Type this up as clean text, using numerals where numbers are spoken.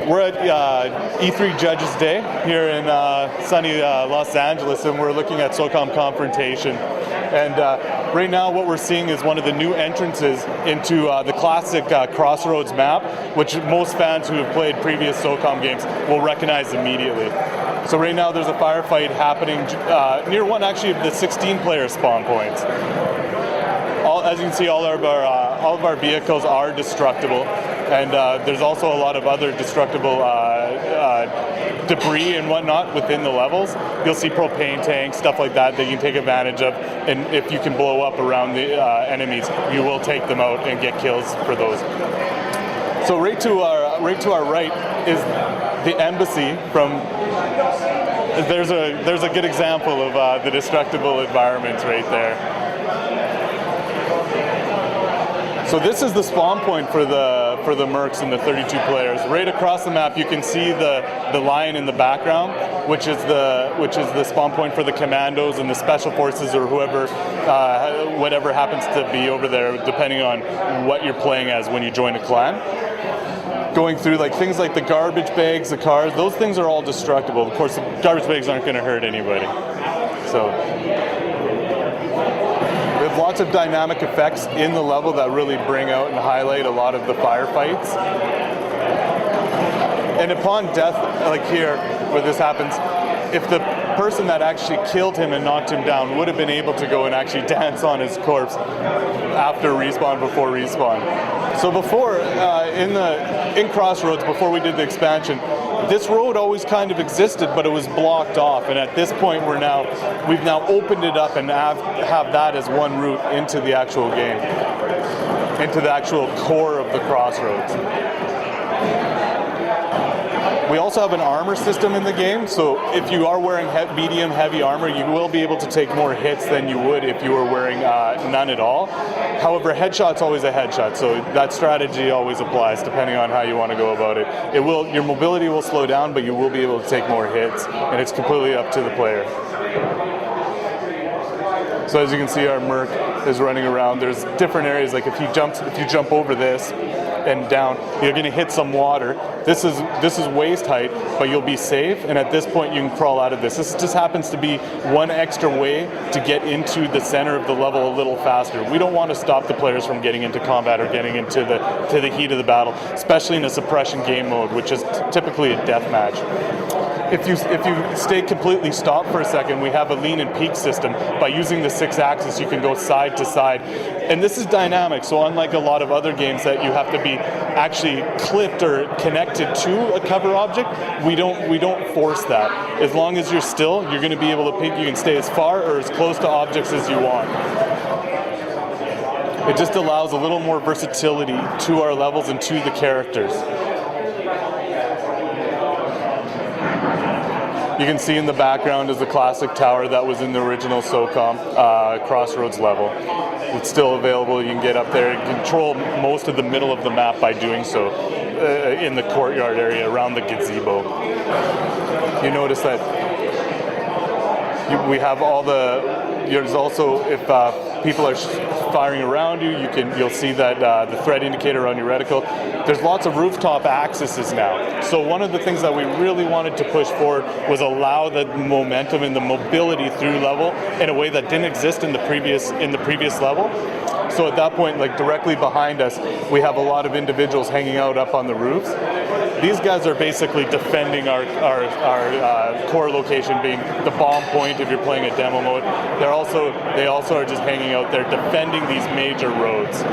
We're at E3 Judges Day here in sunny Los Angeles, and we're looking at SOCOM Confrontation. And right now what we're seeing is one of the new entrances into the classic Crossroads map, which most fans who have played previous SOCOM games will recognize immediately. So right now there's a firefight happening near one actually of the 16-player spawn points. As you can see, all of our vehicles are destructible, and there's also a lot of other destructible debris and whatnot within the levels. You'll see propane tanks, stuff like that you can take advantage of, and if you can blow up around the enemies, you will take them out and get kills for those. So right to our right is the embassy. There's a good example of the destructible environments right there. So this is the spawn point for the mercs and the 32 players. Right across the map, you can see the line in the background, which is the spawn point for the commandos and the special forces or whoever, whatever happens to be over there, depending on what you're playing as when you join a clan. Going through things like the garbage bags, the cars, those things are all destructible. Of course, the garbage bags aren't going to hurt anybody. So. Lots of dynamic effects in the level that really bring out and highlight a lot of the firefights. And upon death, like here, where this happens, if the person that actually killed him and knocked him down would have been able to go and actually dance on his corpse after respawn, before respawn. So before, in Crossroads, before we did the expansion, this road always kind of existed, but it was blocked off. And at this point, we've now opened it up and have that as one route into the actual game, into the actual core of the Crossroads. We also have an armor system in the game, so if you are wearing medium heavy armor, you will be able to take more hits than you would if you were wearing none at all. However, a headshot's always a headshot, so that strategy always applies depending on how you want to go about it. Your mobility will slow down, but you will be able to take more hits, and it's completely up to the player. So as you can see, our merc is running around. There's different areas, like if you jump over this and down, you're going to hit some water. This is waist height, but you'll be safe, and at this point you can crawl out of this. This just happens to be one extra way to get into the center of the level a little faster. We don't want to stop the players from getting into combat or getting into the heat of the battle, especially in a suppression game mode, which is typically a death match. If you stay completely stopped for a second, we have a lean and peak system. By using the 6-axis, you can go side to side. And this is dynamic, so unlike a lot of other games that you have to be actually clipped or connected to a cover object, we don't force that. As long as you're still, you're going to be able to pick. You can stay as far or as close to objects as you want. It just allows a little more versatility to our levels and to the characters. You can see in the background is the classic tower that was in the original SOCOM Crossroads level. It's still available. You can get up there and control most of the middle of the map by doing so in the courtyard area around the gazebo. You notice that we have all there's also, if people are firing around you, you'll see that the threat indicator on your reticle. There's lots of rooftop accesses now. So one of the things that we really wanted to push forward was allow the momentum and the mobility through level in a way that didn't exist in the previous level. So at that point, directly behind us, we have a lot of individuals hanging out up on the roofs. These guys are basically defending our core location, being the bomb point if you're playing a demo mode. They also are just hanging out there defending these major roads.